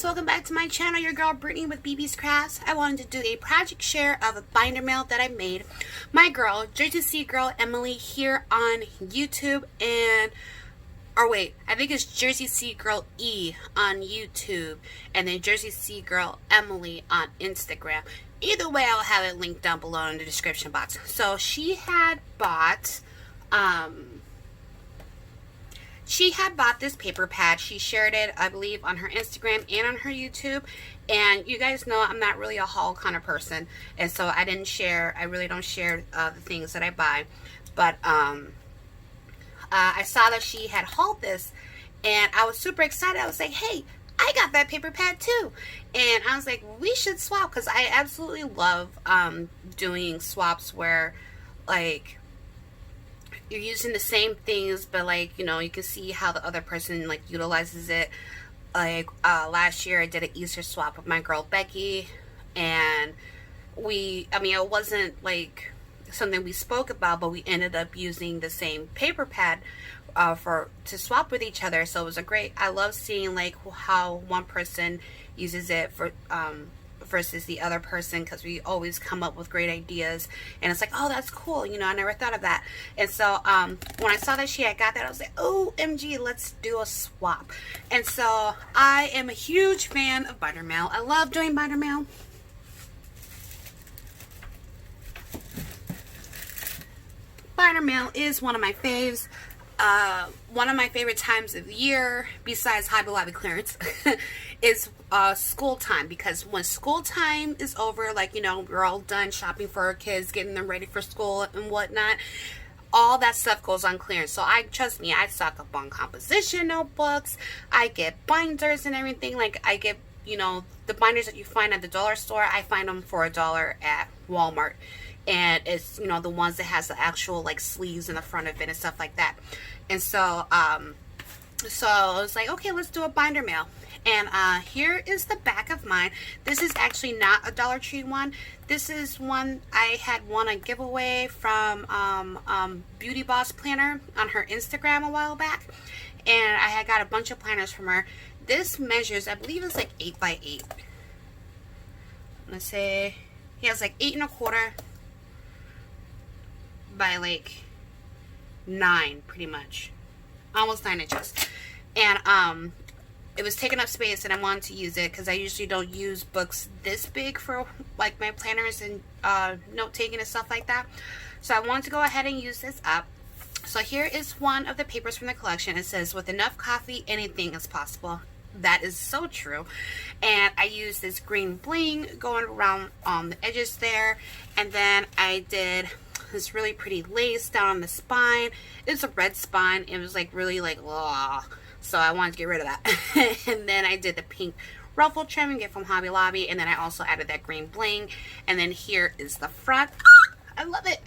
guys, welcome back to my channel, your girl Brittany with BB's Crafts. I wanted to do a project share of a binder mail that I made. My girl, Jersey Sea Girl Emily here on YouTube I think it's Jersey Sea Girl E on YouTube and then Jersey Sea Girl Emily on Instagram. Either way, I'll have it linked down below in the description box. So she had bought this paper pad. She shared it, I believe, on her Instagram and on her YouTube. And you guys know I'm not really a haul kind of person, and so I really don't share the things that I buy. But I saw that she had hauled this, and I was super excited. I was like, hey, I got that paper pad too. And I was like, we should swap, because I absolutely love doing swaps where, like, you're using the same things, but, like, you know, you can see how the other person, like, utilizes it. Like, last year I did an Easter swap with my girl Becky, and it wasn't, like, something we spoke about, but we ended up using the same paper pad to swap with each other. So it was I love seeing, like, how one person uses it for versus the other person, because we always come up with great ideas, and it's like, oh, that's cool, you know, I never thought of that. And so when I saw that she had got that, I was like, oh, MG, let's do a swap. And so I am a huge fan of binder mail. I love doing binder mail. Binder mail is one of my faves. One of my favorite times of the year, besides Hobby Lobby clearance, is school time. Because when school time is over, like, you know, we're all done shopping for our kids, getting them ready for school and whatnot, all that stuff goes on clearance. So trust me, I stock up on composition notebooks, I get binders and everything. Like, I get, you know, the binders that you find at the dollar store, I find them for $1 at Walmart. And it's, you know, the ones that has the actual, like, sleeves in the front of it and stuff like that. And so so I was like, okay, let's do a binder mail. And here is the back of mine. This is actually not a Dollar Tree one. This is one I had won a giveaway from Beauty Boss Planner on her Instagram a while back, and I had got a bunch of planners from her. This measures, I believe it's like 8 by 8. Let's say, yeah, it's like 8 1/4 by like 9, pretty much, almost 9 inches. And it was taking up space, and I wanted to use it because I usually don't use books this big for, like, my planners and note taking and stuff like that. So I wanted to go ahead and use this up. So here is one of the papers from the collection. It says, with enough coffee, anything is possible. That is so true. And I used this green bling going around on the edges there, and then I did this really pretty lace down on the spine. It's a red spine. It was like really like, ugh. So I wanted to get rid of that. And then I did the pink ruffle trim and get from Hobby Lobby, and then I also added that green bling. And then here is the front. I love it.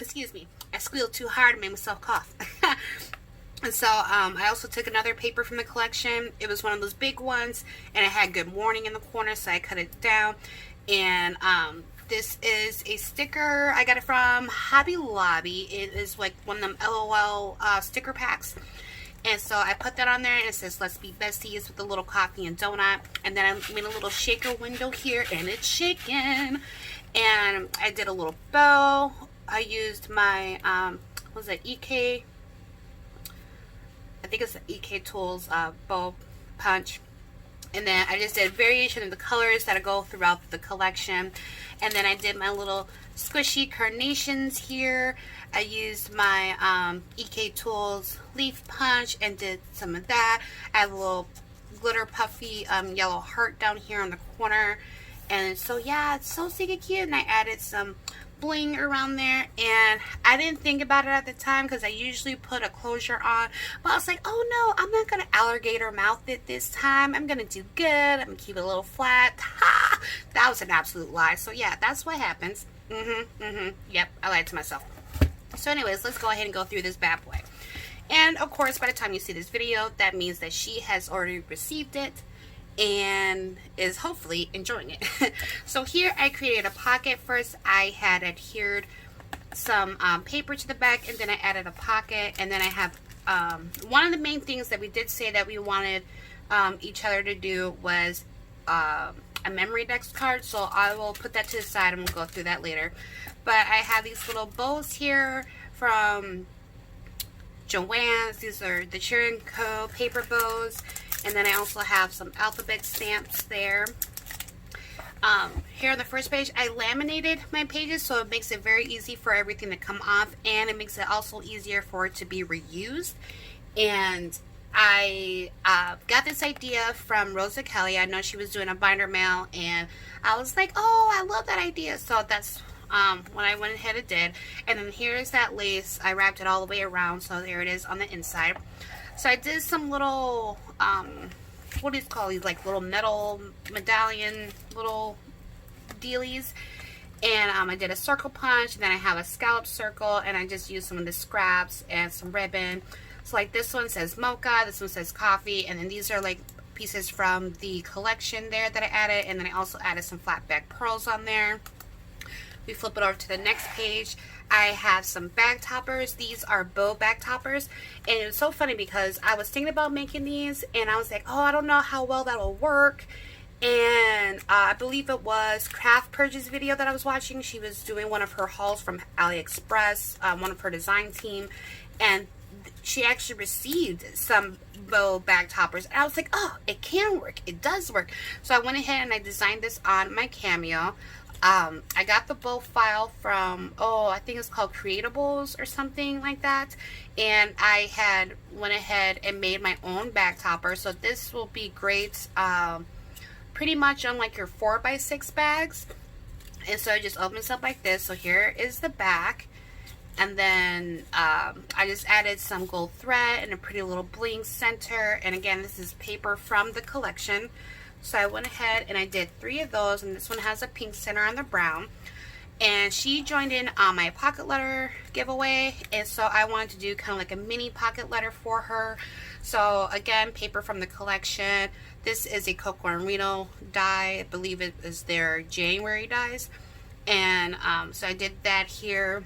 Excuse me, I squealed too hard and made myself cough. And so I also took another paper from the collection. It was one of those big ones, and it had good morning in the corner, so I cut it down. And this is a sticker. I got it from Hobby Lobby. It is like one of them LOL sticker packs. And so I put that on there, and it says, let's be besties, with a little coffee and donut. And then I made a little shaker window here, and it's shaking. And I did a little bow. I used my, what was it, EK? I think it's the EK Tools bow punch. And then I just did a variation of the colors that go throughout the collection. And then I did my little squishy carnations here. I used my EK Tools leaf punch and did some of that. I have a little glitter puffy yellow heart down here on the corner. And so, yeah, it's so stinking cute. And I added some bling around there, and I didn't think about it at the time because I usually put a closure on, but I was like, oh no, I'm not gonna alligator mouth it this time. I'm gonna do good. I'm gonna keep it a little flat. Ha! That was an absolute lie. So yeah, that's what happens. Yep, I lied to myself. So anyways, let's go ahead and go through this bad boy. And of course, by the time you see this video, that means that she has already received it and is hopefully enjoying it. So here I created a pocket. First I had adhered some paper to the back, and then I added a pocket, and then I have one of the main things that we did say that we wanted each other to do was a memory dex card, so I will put that to the side and we'll go through that later. But I have these little bows here from Joann's. These are the Cheer & Co. paper bows. And then I also have some alphabet stamps there. Here on the first page, I laminated my pages, so it makes it very easy for everything to come off, and it makes it also easier for it to be reused. And I got this idea from Rosa Kelly. I know she was doing a Bindermail, and I was like, oh, I love that idea. So that's what I went ahead and did. And then here's that lace. I wrapped it all the way around, so there it is on the inside. So I did some little, what do you call these, like little metal medallion little dealies. And I did a circle punch, and then I have a scallop circle, and I just used some of the scraps and some ribbon. So like this one says mocha, this one says coffee, and then these are like pieces from the collection there that I added, and then I also added some flat back pearls on there. We flip it over to the next page. I have some bag toppers. These are bow bag toppers, and it was so funny because I was thinking about making these, and I was like, oh, I don't know how well that will work. And I believe it was Craft Purge's video that I was watching. She was doing one of her hauls from AliExpress, one of her design team, and she actually received some bow bag toppers, and I was like, oh, it can work, it does work. So I went ahead and I designed this on my Cameo. I got the bow file from, I think it's called Creatables or something like that, and I had went ahead and made my own bag topper. So this will be great pretty much on like your 4x6 bags. And so it just opens up like this. So here is the back. And then I just added some gold thread and a pretty little bling center. And again, this is paper from the collection. So I went ahead and I did 3 of those. And this one has a pink center on the brown. And she joined in on my pocket letter giveaway. And so I wanted to do kind of like a mini pocket letter for her. So again, paper from the collection. This is a Coco and Reno die. I believe it is their January dies. And so I did that here.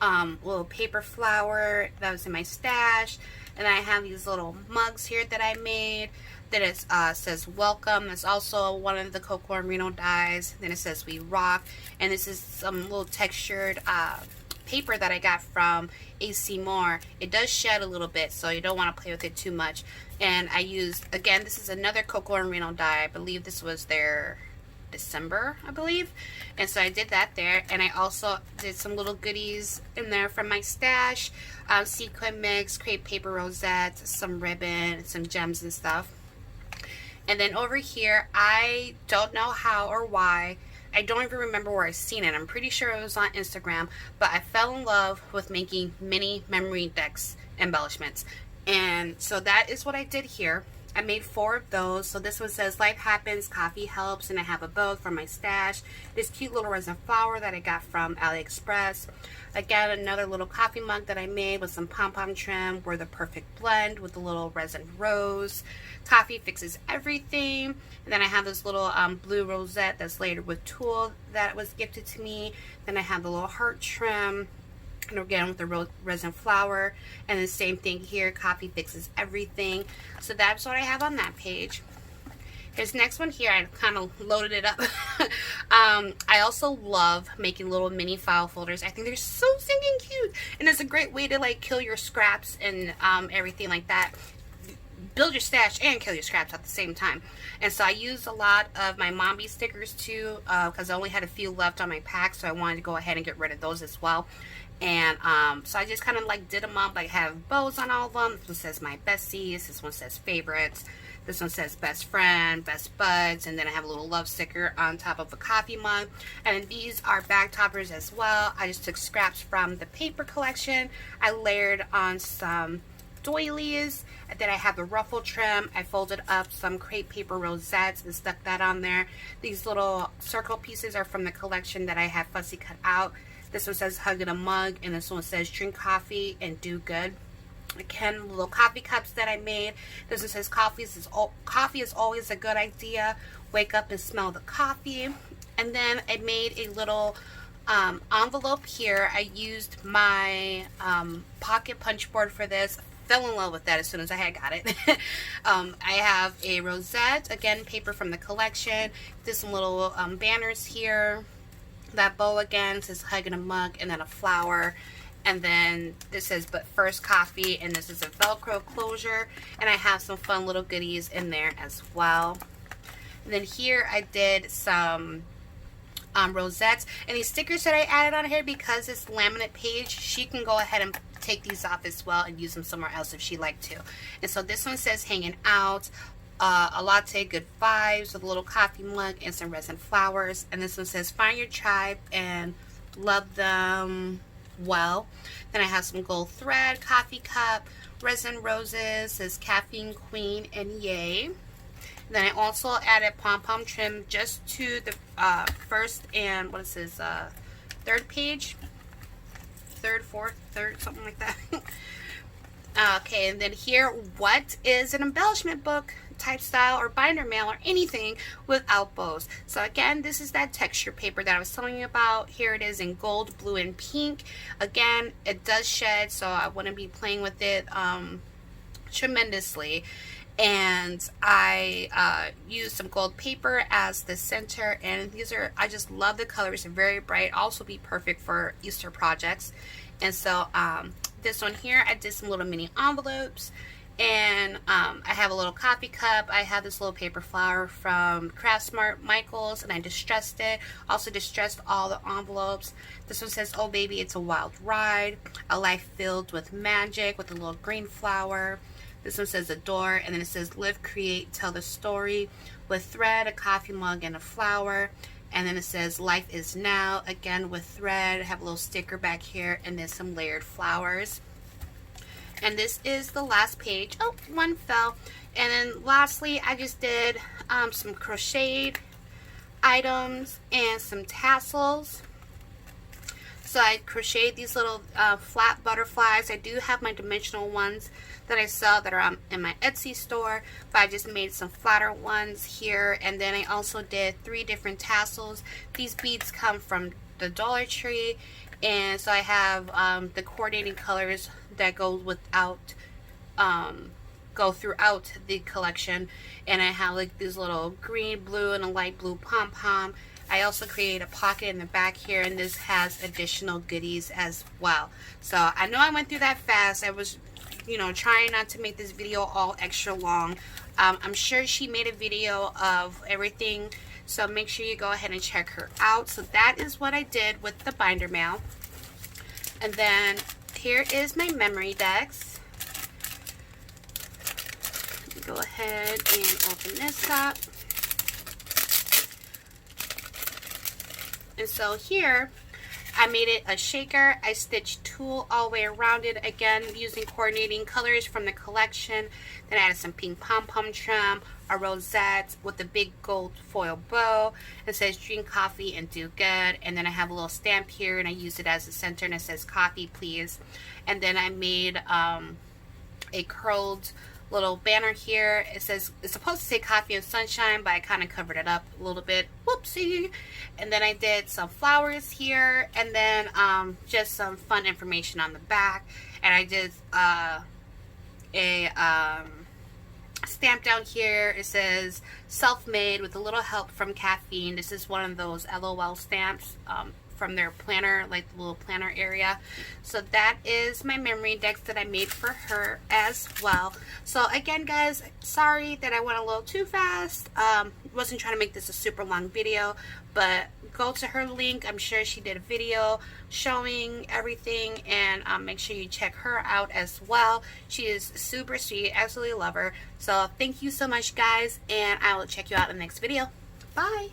Little paper flower that was in my stash. And I have these little mugs here that I made. Then it says welcome. That's also one of the Coco and Reno dies. Then it says we rock. And this is some little textured paper that I got from AC Moore. It does shed a little bit, so you don't want to play with it too much. And I used, again, this is another Coco and Reno die. I believe this was their December, I believe. And so I did that there. And I also did some little goodies in there from my stash. Sequin mix, crepe paper rosette, some ribbon, some gems and stuff. And then over here, I don't know how or why. I don't even remember where I've seen it. I'm pretty sure it was on Instagram. But I fell in love with making mini memory dex embellishments. And so that is what I did here. I made 4 of those. So this one says life happens, coffee helps, and I have a bow from my stash. This cute little resin flower that I got from AliExpress. Again, another little coffee mug that I made with some pom-pom trim. We're the perfect blend with the little resin rose. Coffee fixes everything. And then I have this little blue rosette that's layered with tulle that was gifted to me. Then I have the little heart trim. And again with the resin flower, and the same thing here, coffee fixes everything. So that's what I have on that page. Here's next one here. I kind of loaded it up. I also love making little mini file folders. I think they're so stinking cute, and it's a great way to like kill your scraps and everything like that. Build your stash and kill your scraps at the same time. And so I used a lot of my Mombi stickers too, because I only had a few left on my pack, so I wanted to go ahead and get rid of those as well. And so I just kind of like did them up. I have bows on all of them. This one says my besties. This one says favorites. This one says best friend, best buds. And then I have a little love sticker on top of a coffee mug. And then these are bag toppers as well. I just took scraps from the paper collection. I layered on some doilies. And then I have the ruffle trim. I folded up some crepe paper rosettes and stuck that on there. These little circle pieces are from the collection that I had fussy cut out. This one says hug in a mug, and this one says drink coffee and do good. Again, little coffee cups that I made. This one says coffee is always a good idea. Wake up and smell the coffee. And then I made a little envelope here. I used my pocket punch board for this. fell in love with that as soon as I had got it. I have a rosette, again, paper from the collection. There's some little banners here. That bow again says hug in a mug, and then a flower. And then this says but first coffee, and this is a Velcro closure. And I have some fun little goodies in there as well. And then here I did some rosettes, and these stickers that I added on here, because it's laminate page, she can go ahead and take these off as well and use them somewhere else if she'd like to. And so this one says hanging out, a latte, good vibes, with a little coffee mug and some resin flowers. And this one says find your tribe and love them well. Then I have some gold thread, coffee cup, resin roses, says caffeine queen and yay. Then I also added pom-pom trim just to the first and what is this, third page, fourth, something like that. Okay, and then here, what is an embellishment book type style or binder mail or anything without bows? So again, this is that texture paper that I was telling you about. Here it is in gold, blue, and pink. Again, it does shed, so I wouldn't be playing with it tremendously. And I used some gold paper as the center, and these are, I just love the colors, they're very bright, also be perfect for Easter projects. And so this one here, I did some little mini envelopes, and I have a little coffee cup. I have this little paper flower from Craft Smart Michaels, and I distressed it, also distressed all the envelopes. This one says oh baby it's a wild ride, a life filled with magic, with a little green flower. This one says adore, and then it says live, create, tell the story, with thread, a coffee mug, and a flower. And then it says life is now, again with thread. I have a little sticker back here, and then some layered flowers. And this is the last page. Oh, one fell. And then lastly, I just did some crocheted items and some tassels. So I crocheted these little flat butterflies. I do have my dimensional ones that I sell that are in my Etsy store, but I just made some flatter ones here. And then I also did 3 different tassels. These beads come from the Dollar Tree, and so I have the coordinating colors that go throughout the collection. And I have like these little green, blue, and a light blue pom-pom. I also created a pocket in the back here, and this has additional goodies as well. So I know I went through that fast. I was, you know, trying not to make this video all extra long. I'm sure she made a video of everything, so make sure you go ahead and check her out. So that is what I did with the binder mail. And then here is my memory decks. Let me go ahead and open this up. And so here, I made it a shaker. I stitched tulle all the way around it, again using coordinating colors from the collection. Then I added some pink pom-pom trim, a rosette with a big gold foil bow. It says drink coffee and do good. And then I have a little stamp here, and I used it as a center, and it says coffee please. And then I made a curled little banner here. It says, it's supposed to say coffee and sunshine, but I kind of covered it up a little bit, whoopsie. And then I did some flowers here, and then just some fun information on the back. And I did a stamp down here. It says self-made with a little help from caffeine. This is one of those LOL stamps from their planner, like the little planner area. So that is my memory decks that I made for her as well. So again guys, sorry that I went a little too fast. Wasn't trying to make this a super long video, but go to her link. I'm sure she did a video showing everything, and make sure you check her out as well. She is super sweet, absolutely love her. So thank you so much guys, and I will check you out in the next video. Bye.